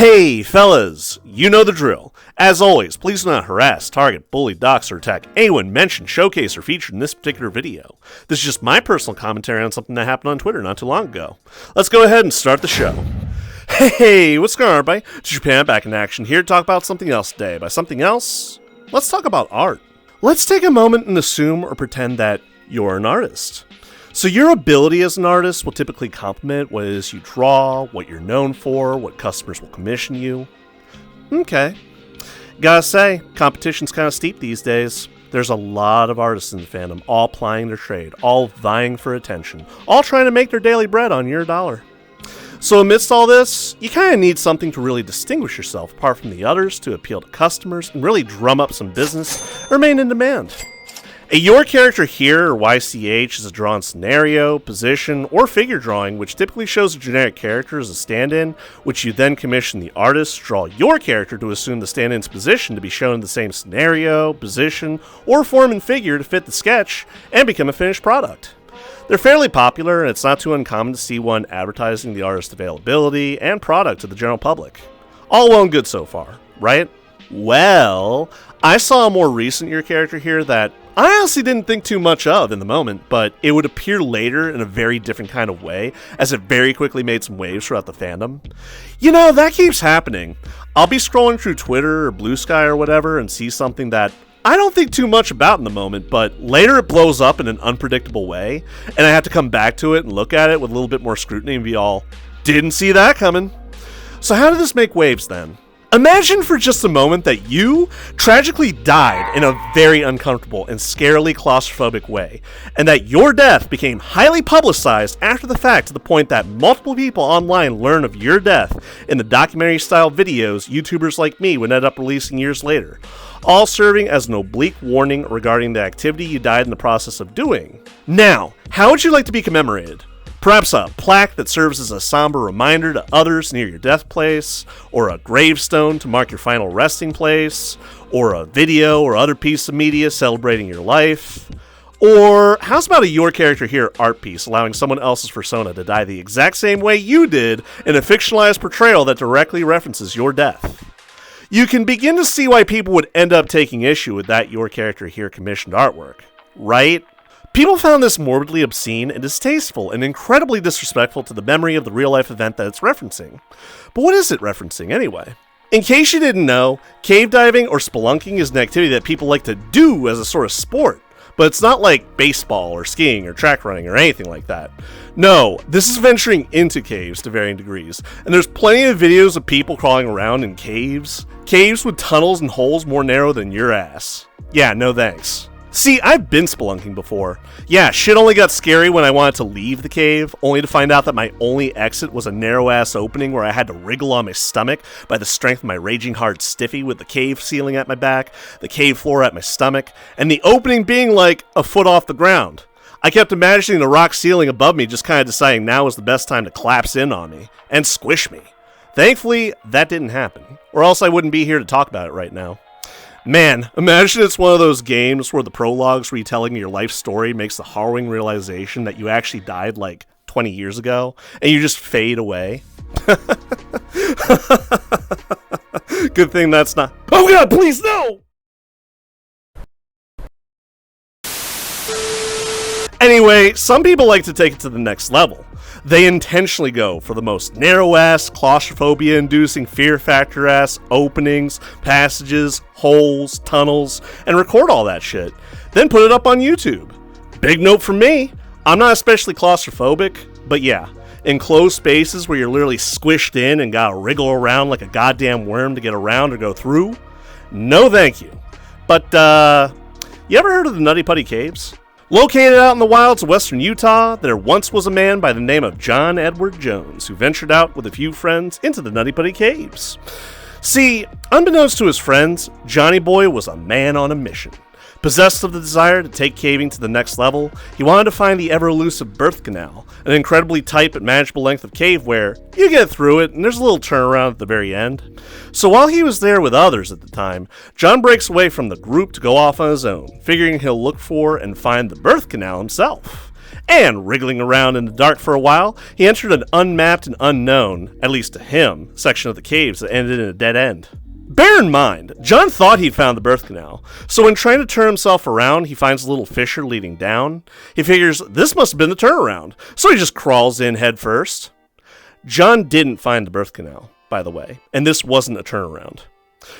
Hey fellas, you know the drill. As always, please do not harass, target, bully, dox, or attack anyone mentioned, showcased, or featured in this particular video. This is just my personal commentary on something that happened on Twitter not too long ago. Let's go ahead and start the show. Hey, what's going on everybody? It's Japan back in action here to talk about something else today. By something else, let's talk about art. Let's take a moment and assume or pretend that you're an artist. So your ability as an artist will typically complement what it is you draw, what you're known for, what customers will commission you. Okay. Gotta say, competition's kind of steep these days. There's a lot of artists in the fandom, all plying their trade, all vying for attention, all trying to make their daily bread on your dollar. So amidst all this, you kind of need something to really distinguish yourself apart from the others to appeal to customers and really drum up some business and remain in demand. A Your Character Here, or YCH, is a drawn scenario, position, or figure drawing which typically shows a generic character as a stand-in, which you then commission the artist to draw your character to assume the stand-in's position to be shown in the same scenario, position, or form and figure to fit the sketch and become a finished product. They're fairly popular, and it's not too uncommon to see one advertising the artist's availability and product to the general public. All well and good so far, right? Well, I saw a more recent Your Character Here that I honestly didn't think too much of in the moment, but it would appear later in a very different kind of way, as it very quickly made some waves throughout the fandom. You know, that keeps happening. I'll be scrolling through Twitter or Blue Sky or whatever and see something that I don't think too much about in the moment, but later it blows up in an unpredictable way, and I have to come back to it and look at it with a little bit more scrutiny and be all, didn't see that coming. So how did this make waves then? Imagine for just a moment that you tragically died in a very uncomfortable and scarily claustrophobic way, and that your death became highly publicized after the fact to the point that multiple people online learn of your death in the documentary-style videos YouTubers like me would end up releasing years later, all serving as an oblique warning regarding the activity you died in the process of doing. Now, how would you like to be commemorated? Perhaps a plaque that serves as a somber reminder to others near your death place, or a gravestone to mark your final resting place, or a video or other piece of media celebrating your life. Or how's about a Your Character Here art piece allowing someone else's persona to die the exact same way you did in a fictionalized portrayal that directly references your death? You can begin to see why people would end up taking issue with that Your Character Here commissioned artwork, right? People found this morbidly obscene and distasteful and incredibly disrespectful to the memory of the real-life event that it's referencing. But what is it referencing anyway? In case you didn't know, cave diving or spelunking is an activity that people like to do as a sort of sport, but it's not like baseball or skiing or track running or anything like that. No, this is venturing into caves to varying degrees, and there's plenty of videos of people crawling around in caves with tunnels and holes more narrow than your ass. Yeah, no thanks. See, I've been spelunking before. Yeah, shit only got scary when I wanted to leave the cave, only to find out that my only exit was a narrow-ass opening where I had to wriggle on my stomach by the strength of my raging hard stiffy with the cave ceiling at my back, the cave floor at my stomach, and the opening being like a foot off the ground. I kept imagining the rock ceiling above me just kind of deciding now was the best time to collapse in on me and squish me. Thankfully, that didn't happen, or else I wouldn't be here to talk about it right now. Man, imagine it's one of those games where the prologue's retelling your life story makes the harrowing realization that you actually died like 20 years ago, and you just fade away. Good thing that's not— Oh god, please, no! Anyway, some people like to take it to the next level. They intentionally go for the most narrow-ass, claustrophobia-inducing, fear factor-ass openings, passages, holes, tunnels, and record all that shit. Then put it up on YouTube. Big note from me, I'm not especially claustrophobic, but yeah, in closed spaces where you're literally squished in and gotta wriggle around like a goddamn worm to get around or go through, no thank you. But, you ever heard of the Nutty Putty Caves? Located out in the wilds of western Utah, there once was a man by the name of John Edward Jones who ventured out with a few friends into the Nutty Putty Caves. See, unbeknownst to his friends, Johnny Boy was a man on a mission. Possessed of the desire to take caving to the next level, he wanted to find the ever-elusive birth canal, an incredibly tight but manageable length of cave where you get through it and there's a little turnaround at the very end. So while he was there with others at the time, John breaks away from the group to go off on his own, figuring he'll look for and find the birth canal himself. And wriggling around in the dark for a while, he entered an unmapped and unknown, at least to him, section of the caves that ended in a dead end. Bear in mind, John thought he'd found the birth canal, so when trying to turn himself around, he finds a little fissure leading down. He figures this must have been the turnaround, so he just crawls in head first. John didn't find the birth canal, by the way, and this wasn't a turnaround.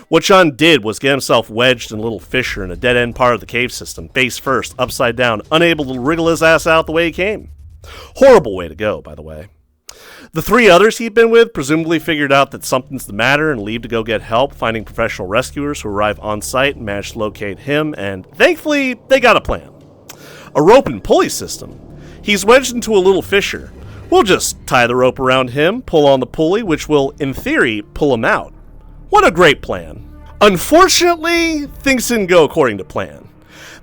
What John did was get himself wedged in a little fissure in a dead-end part of the cave system, face first, upside down, unable to wriggle his ass out the way he came. Horrible way to go, by the way. The 3 others he'd been with presumably figured out that something's the matter and leave to go get help, finding professional rescuers who arrive on site and manage to locate him, and thankfully, they got a plan. A rope and pulley system. He's wedged into a little fissure. We'll just tie the rope around him, pull on the pulley, which will, in theory, pull him out. What a great plan. Unfortunately, things didn't go according to plan.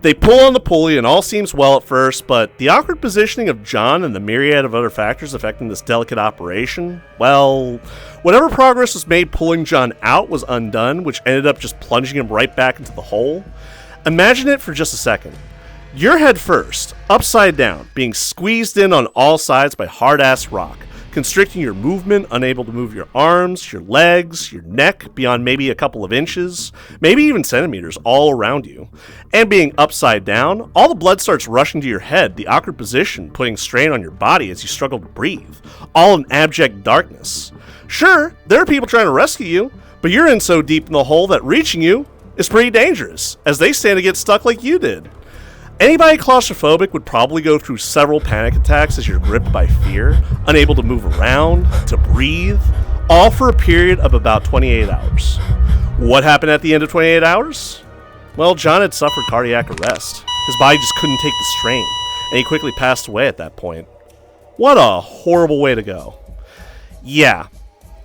They pull on the pulley and all seems well at first, but the awkward positioning of John and the myriad of other factors affecting this delicate operation, well, whatever progress was made pulling John out was undone, which ended up just plunging him right back into the hole. Imagine it for just a second. You're head first, upside down, being squeezed in on all sides by hard-ass rock, constricting your movement, unable to move your arms, your legs, your neck beyond maybe a couple of inches, maybe even centimeters all around you. And being upside down, all the blood starts rushing to your head, the awkward position putting strain on your body as you struggle to breathe, all in abject darkness. Sure, there are people trying to rescue you, but you're in so deep in the hole that reaching you is pretty dangerous, as they stand to get stuck like you did. Anybody claustrophobic would probably go through several panic attacks as you're gripped by fear, unable to move around, to breathe, all for a period of about 28 hours. What happened at the end of 28 hours? Well, John had suffered cardiac arrest. His body just couldn't take the strain, and he quickly passed away at that point. What a horrible way to go. Yeah,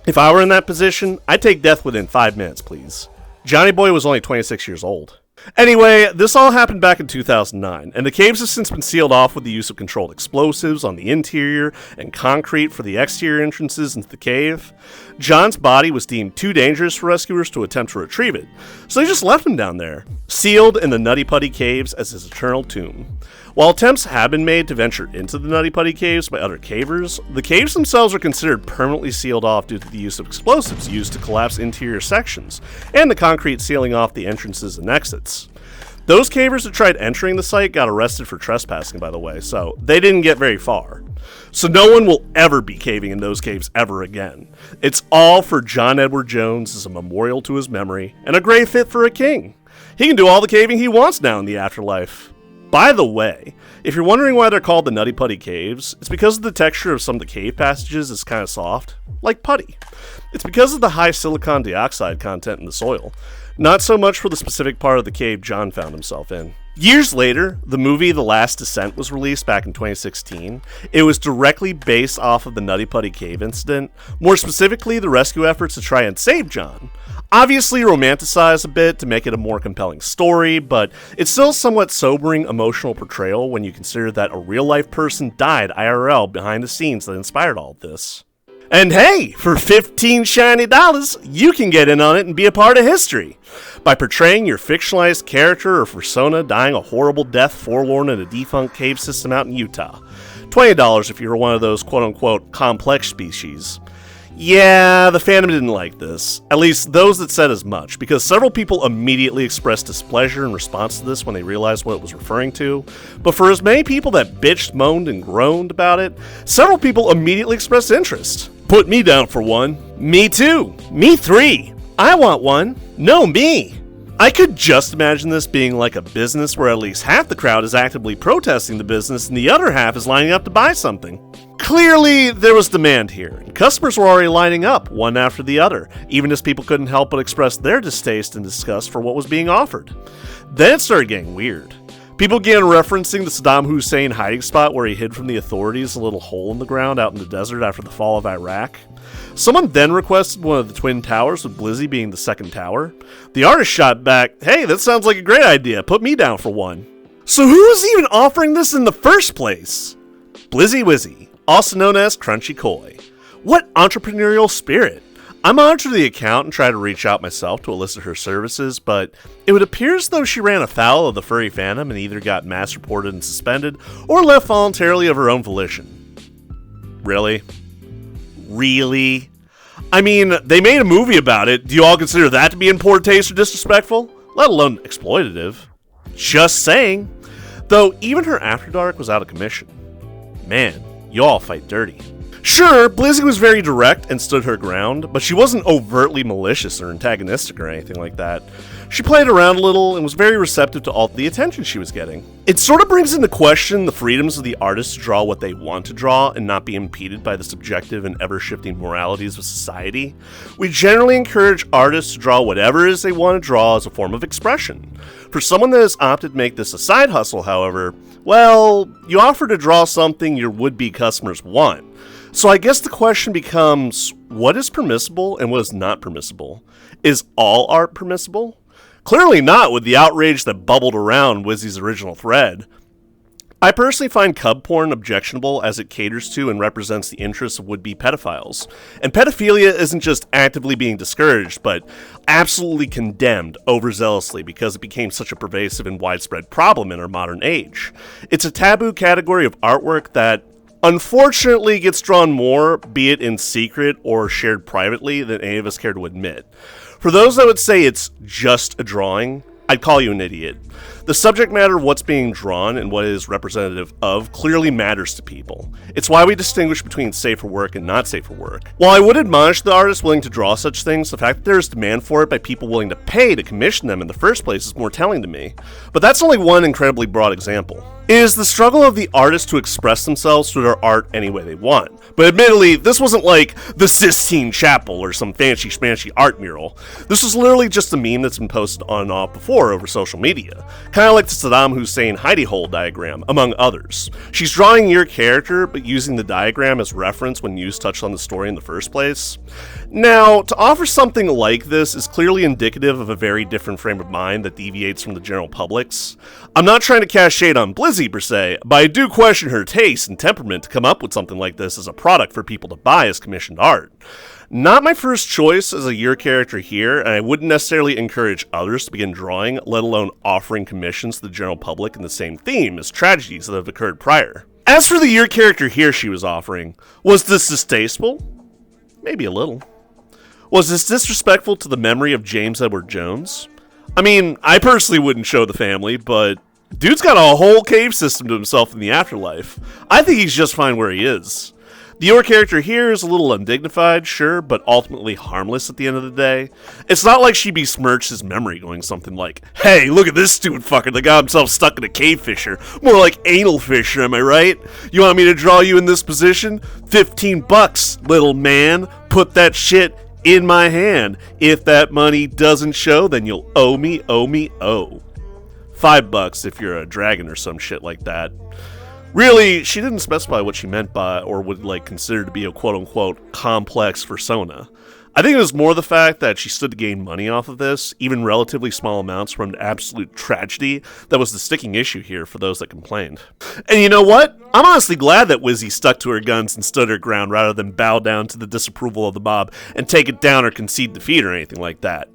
if I were in that position, I'd take death within 5 minutes, please. Johnny Boy was only 26 years old. Anyway, this all happened back in 2009, and the caves have since been sealed off with the use of controlled explosives on the interior and concrete for the exterior entrances into the cave. John's body was deemed too dangerous for rescuers to attempt to retrieve it, so they just left him down there, sealed in the Nutty Putty Caves as his eternal tomb. While attempts have been made to venture into the Nutty Putty Caves by other cavers, the caves themselves are considered permanently sealed off due to the use of explosives used to collapse interior sections, and the concrete sealing off the entrances and exits. Those cavers that tried entering the site got arrested for trespassing, by the way, so they didn't get very far. So no one will ever be caving in those caves ever again. It's all for John Edward Jones as a memorial to his memory, and a grave fit for a king. He can do all the caving he wants now in the afterlife. By the way, if you're wondering why they're called the Nutty Putty Caves, it's because of the texture of some of the cave passages is kind of soft, like putty. It's because of the high silicon dioxide content in the soil, not so much for the specific part of the cave John found himself in. Years later, the movie The Last Descent was released back in 2016. It was directly based off of the Nutty Putty Cave Incident, more specifically the rescue efforts to try and save John. Obviously romanticized a bit to make it a more compelling story, but it's still a somewhat sobering emotional portrayal when you consider that a real-life person died IRL behind the scenes that inspired all of this. And hey, for $15 shiny, you can get in on it and be a part of history. By portraying your fictionalized character or persona dying a horrible death forlorn in a defunct cave system out in Utah. $20 if you're one of those quote-unquote complex species. Yeah, the fandom didn't like this. At least those that said as much, because several people immediately expressed displeasure in response to this when they realized what it was referring to. But for as many people that bitched, moaned, and groaned about it, several people immediately expressed interest. Put me down for one. Me too. Me 3. I want one. No, me. I could just imagine this being like a business where at least half the crowd is actively protesting the business and the other half is lining up to buy something. Clearly, there was demand here, and customers were already lining up, one after the other, even as people couldn't help but express their distaste and disgust for what was being offered. Then it started getting weird. People began referencing the Saddam Hussein hiding spot where he hid from the authorities, a little hole in the ground out in the desert after the fall of Iraq. Someone then requested one of the Twin Towers, with Blizzy being the second tower. The artist shot back, "Hey, that sounds like a great idea, put me down for one." So who was even offering this in the first place? Blizzy Wizzy, also known as Crunchy Koi. What entrepreneurial spirit! I monitored the account and tried to reach out myself to elicit her services, but it would appear as though she ran afoul of the furry fandom and either got mass reported and suspended, or left voluntarily of her own volition. Really? Really? I mean, they made a movie about it. Do you all consider that to be in poor taste or disrespectful? Let alone exploitative. Just saying. Though even her After Dark was out of commission. Man, you all fight dirty. Sure, Blizzy was very direct and stood her ground, but she wasn't overtly malicious or antagonistic or anything like that. She played around a little and was very receptive to all the attention she was getting. It sort of brings into question the freedoms of the artist to draw what they want to draw and not be impeded by the subjective and ever-shifting moralities of society. We generally encourage artists to draw whatever it is they want to draw as a form of expression. For someone that has opted to make this a side hustle, however, well, you offer to draw something your would-be customers want. So I guess the question becomes, what is permissible and what is not permissible? Is all art permissible? Clearly not with the outrage that bubbled around Wizzy's original thread. I personally find cub porn objectionable as it caters to and represents the interests of would-be pedophiles. And pedophilia isn't just actively being discouraged, but absolutely condemned overzealously because it became such a pervasive and widespread problem in our modern age. It's a taboo category of artwork that unfortunately gets drawn more, be it in secret or shared privately, than any of us care to admit. For those that would say it's just a drawing, I'd call you an idiot. The subject matter of what's being drawn and what it is representative of clearly matters to people. It's why we distinguish between safe for work and not safe for work. While I would admonish the artists willing to draw such things, the fact that there is demand for it by people willing to pay to commission them in the first place is more telling to me. But that's only one incredibly broad example. It is the struggle of the artists to express themselves through their art any way they want. But admittedly, this wasn't like the Sistine Chapel or some fancy schmancy art mural. This was literally just a meme that's been posted on and off before over social media. Kind of like the Saddam Hussein hidey hole diagram, among others. She's drawing your character, but using the diagram as reference when news touched on the story in the first place. Now, to offer something like this is clearly indicative of a very different frame of mind that deviates from the general public's. I'm not trying to cast shade on Blizzy per se, but I do question her taste and temperament to come up with something like this as a product for people to buy as commissioned art. Not my first choice as a your character here, and I wouldn't necessarily encourage others to begin drawing, let alone offering commissions to the general public in the same theme as tragedies that have occurred prior. As for the your character here she was offering, was this distasteful? Maybe a little. Was this disrespectful to the memory of James Edward Jones? I mean, I personally wouldn't show the family, but dude's got a whole cave system to himself in the afterlife. I think he's just fine where he is. The your character here is a little undignified, sure, but ultimately harmless at the end of the day. It's not like she besmirched his memory going something like, "Hey, look at this stupid fucker that got himself stuck in a cave fissure. More like anal fissure, am I right? You want me to draw you in this position? $15, little man. Put that shit in my hand. If that money doesn't show, then you'll owe me. $5 if you're a dragon or some shit like that." Really, she didn't specify what she meant by or would consider to be a quote-unquote complex persona. I think it was more the fact that she stood to gain money off of this, even relatively small amounts, from an absolute tragedy that was the sticking issue here for those that complained. And you know what? I'm honestly glad that Wizzy stuck to her guns and stood her ground rather than bow down to the disapproval of the mob and take it down or concede defeat or anything like that.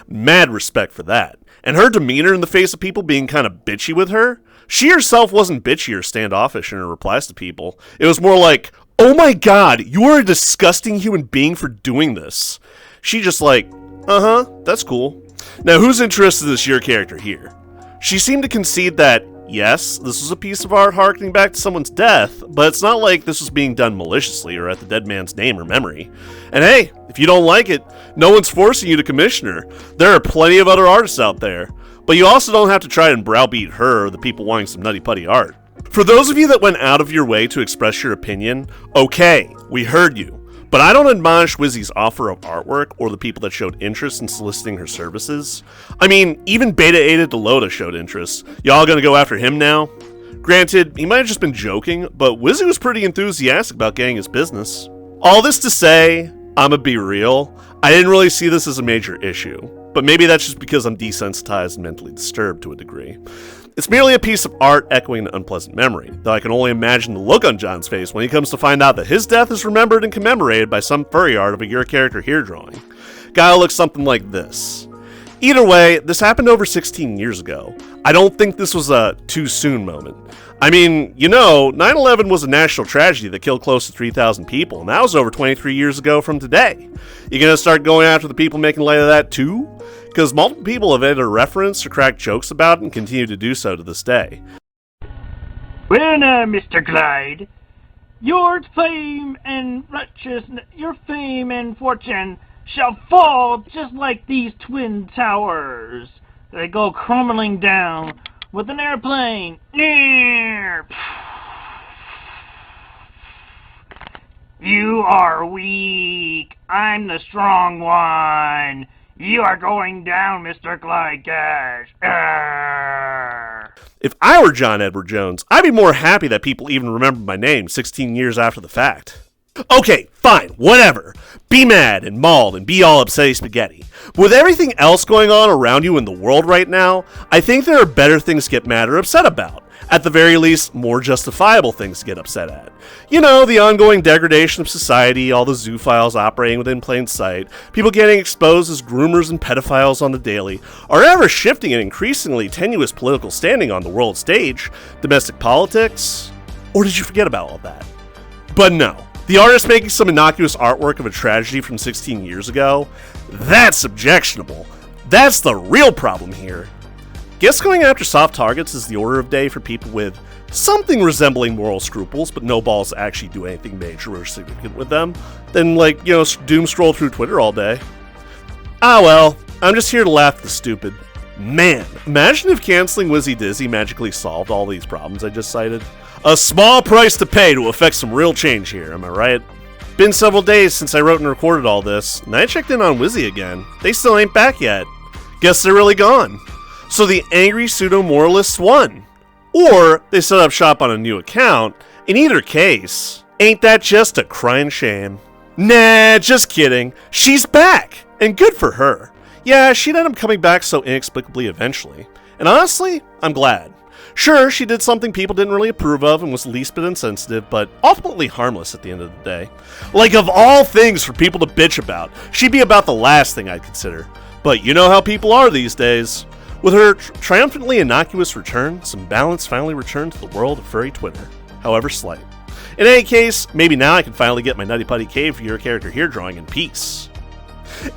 Mad respect for that. And her demeanor in the face of people being kind of bitchy with her, she herself wasn't bitchy or standoffish in her replies to people. It was more like, "Oh my god, you are a disgusting human being for doing this." She just that's cool. Now, who's interested in this your character here? She seemed to concede that, yes, this was a piece of art harkening back to someone's death, but it's not like this was being done maliciously or at the dead man's name or memory. And hey, if you don't like it, no one's forcing you to commission her. There are plenty of other artists out there. But you also don't have to try and browbeat her or the people wanting some nutty putty art. For those of you that went out of your way to express your opinion, okay, we heard you. But I don't admonish Wizzy's offer of artwork or the people that showed interest in soliciting her services. I mean, even Beta-Eta Delota showed interest. Y'all gonna go after him now? Granted, he might have just been joking, but Wizzy was pretty enthusiastic about getting his business. All this to say, I'ma be real, I didn't really see this as a major issue. But maybe that's just because I'm desensitized and mentally disturbed to a degree. It's merely a piece of art echoing an unpleasant memory, though I can only imagine the look on John's face when he comes to find out that his death is remembered and commemorated by some furry art of a Your Character Here drawing. Guy looks something like this. Either way, this happened over 16 years ago. I don't think this was a too soon moment. I mean, 9/11 was a national tragedy that killed close to 3,000 people, and that was over 23 years ago from today. You gonna start going after the people making light of that too? Because multiple people have either referenced or cracked jokes about it and continue to do so to this day. Well now, Mr. Clyde, your fame and fortune shall fall just like these twin towers. They go crumbling down with an airplane. You are weak. I'm the strong one. You are going down, Mr. Clyde Cash. If I were John Edward Jones, I'd be more happy that people even remembered my name 16 years after the fact. Okay, fine, whatever. Be mad and mauled and be all upsetty spaghetti. But with everything else going on around you in the world right now, I think there are better things to get mad or upset about. At the very least, more justifiable things to get upset at. The ongoing degradation of society, all the zoophiles operating within plain sight, people getting exposed as groomers and pedophiles on the daily, our ever-shifting and increasingly tenuous political standing on the world stage, domestic politics, or did you forget about all that? But no. The artist making some innocuous artwork of a tragedy from 16 years ago? That's objectionable. That's the real problem here. Guess going after soft targets is the order of day for people with something resembling moral scruples, but no balls to actually do anything major or significant with them, then doom scroll through Twitter all day. Ah well, I'm just here to laugh at the stupid. Man, imagine if canceling Wizzy Dizzy magically solved all these problems I just cited. A small price to pay to effect some real change here, am I right? Been several days since I wrote and recorded all this, and I checked in on Wizzy again. They still ain't back yet. Guess they're really gone. So the angry pseudo-moralists won. Or they set up shop on a new account. In either case, ain't that just a crying shame? Nah, just kidding. She's back, and good for her. Yeah, she'd end up coming back so inexplicably eventually. And honestly, I'm glad. Sure, she did something people didn't really approve of and was least bit insensitive, but ultimately harmless at the end of the day. Like, of all things for people to bitch about, she'd be about the last thing I'd consider. But you know how people are these days. With her triumphantly innocuous return, some balance finally returned to the world of furry Twitter, however slight. In any case, maybe now I can finally get my Nutty Putty Cave Your Character Here drawing in peace.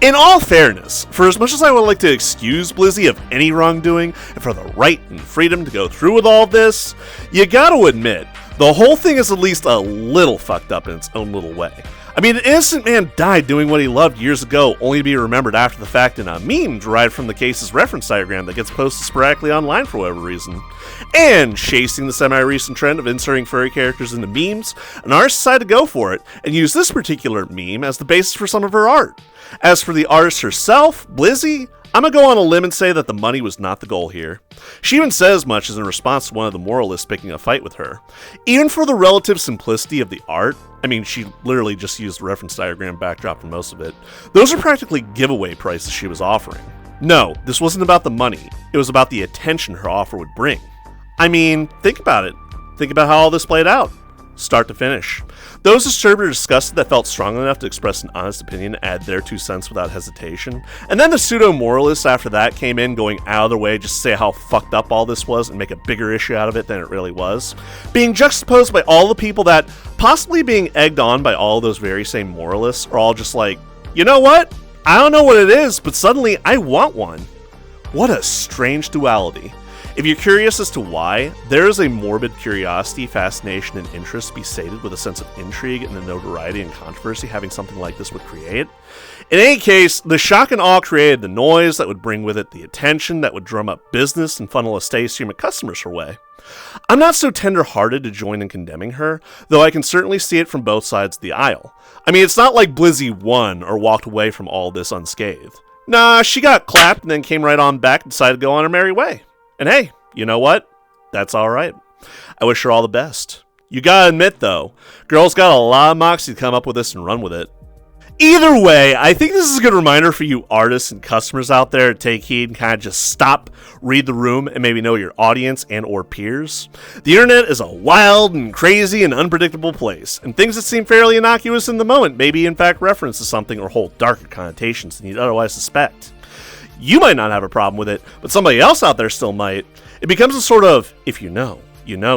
In all fairness, for as much as I would like to excuse Blizzy of any wrongdoing, and for the right and freedom to go through with all this, you gotta admit, the whole thing is at least a little fucked up in its own little way. I mean, an innocent man died doing what he loved years ago, only to be remembered after the fact in a meme derived from the case's reference diagram that gets posted sporadically online for whatever reason. And, chasing the semi-recent trend of inserting furry characters into memes, an artist decided to go for it, and use this particular meme as the basis for some of her art. As for the artist herself, Blizzy, I'm gonna go on a limb and say that the money was not the goal here. She even said as much as in response to one of the moralists picking a fight with her. Even for the relative simplicity of the art, I mean, she literally just used the reference diagram backdrop for most of it, those are practically giveaway prices she was offering. No, this wasn't about the money, it was about the attention her offer would bring. I mean, think about it. Think about how all this played out. Start to finish. Those disturbed or disgusted that felt strongly enough to express an honest opinion add their 2 cents without hesitation. And then the pseudo-moralists after that came in going out of their way just to say how fucked up all this was and make a bigger issue out of it than it really was. Being juxtaposed by all the people that, possibly being egged on by all those very same moralists, are all just like, you know what? I don't know what it is, but suddenly I want one. What a strange duality. If you're curious as to why, there is a morbid curiosity, fascination, and interest to be sated with a sense of intrigue and the notoriety and controversy having something like this would create. In any case, the shock and awe created the noise that would bring with it the attention that would drum up business and funnel a steady stream of customers her way. I'm not so tender-hearted to join in condemning her, though I can certainly see it from both sides of the aisle. I mean, it's not like Blizzy won or walked away from all this unscathed. Nah, she got clapped and then came right on back and decided to go on her merry way. And hey, you know what? That's alright. I wish her all the best. You gotta admit, though, girl's got a lot of moxie to come up with this and run with it. Either way, I think this is a good reminder for you artists and customers out there to take heed and kind of just stop, read the room, and maybe know your audience and or peers. The internet is a wild and crazy and unpredictable place, and things that seem fairly innocuous in the moment may be in fact reference to something or hold darker connotations than you'd otherwise suspect. You might not have a problem with it, but somebody else out there still might. It becomes a sort of, if you know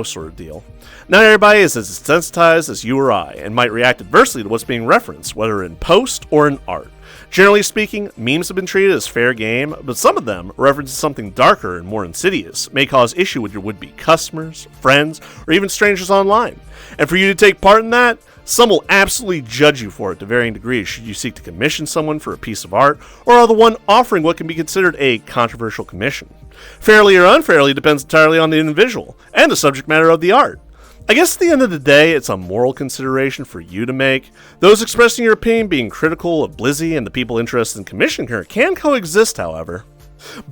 sort of deal. Not everybody is as desensitized as you or I, and might react adversely to what's being referenced, whether in post or in art. Generally speaking, memes have been treated as fair game, but some of them, referencing something darker and more insidious, may cause issue with your would-be customers, friends, or even strangers online. And for you to take part in that, some will absolutely judge you for it to varying degrees should you seek to commission someone for a piece of art, or are the one offering what can be considered a controversial commission. Fairly or unfairly depends entirely on the individual, and the subject matter of the art. I guess at the end of the day, it's a moral consideration for you to make. Those expressing your opinion being critical of Blizzy and the people interested in commissioning her can coexist, however.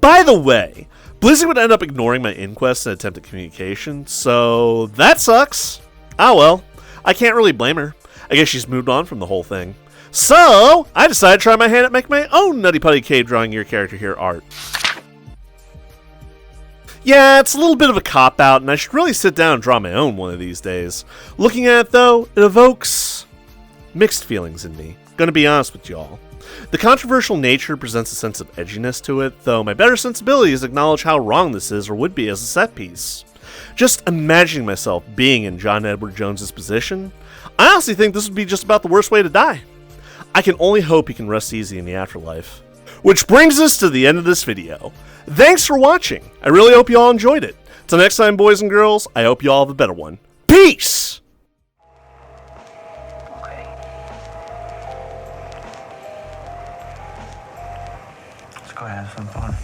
By the way, Blizzy would end up ignoring my inquest and attempt at communication, so that sucks. Oh well, I can't really blame her. I guess she's moved on from the whole thing. So, I decided to try my hand at making my own Nutty Putty Cave drawing your character here art. Yeah, it's a little bit of a cop-out, and I should really sit down and draw my own one of these days. Looking at it, though, it evokes mixed feelings in me. Gonna be honest with y'all. The controversial nature presents a sense of edginess to it, though my better sensibilities acknowledge how wrong this is or would be as a set piece. Just imagining myself being in John Edward Jones's position, I honestly think this would be just about the worst way to die. I can only hope he can rest easy in the afterlife. Which brings us to the end of this video. Thanks for watching. I really hope you all enjoyed it. Till next time, boys and girls, I hope you all have a better one. Peace! Okay. Let's go have some fun.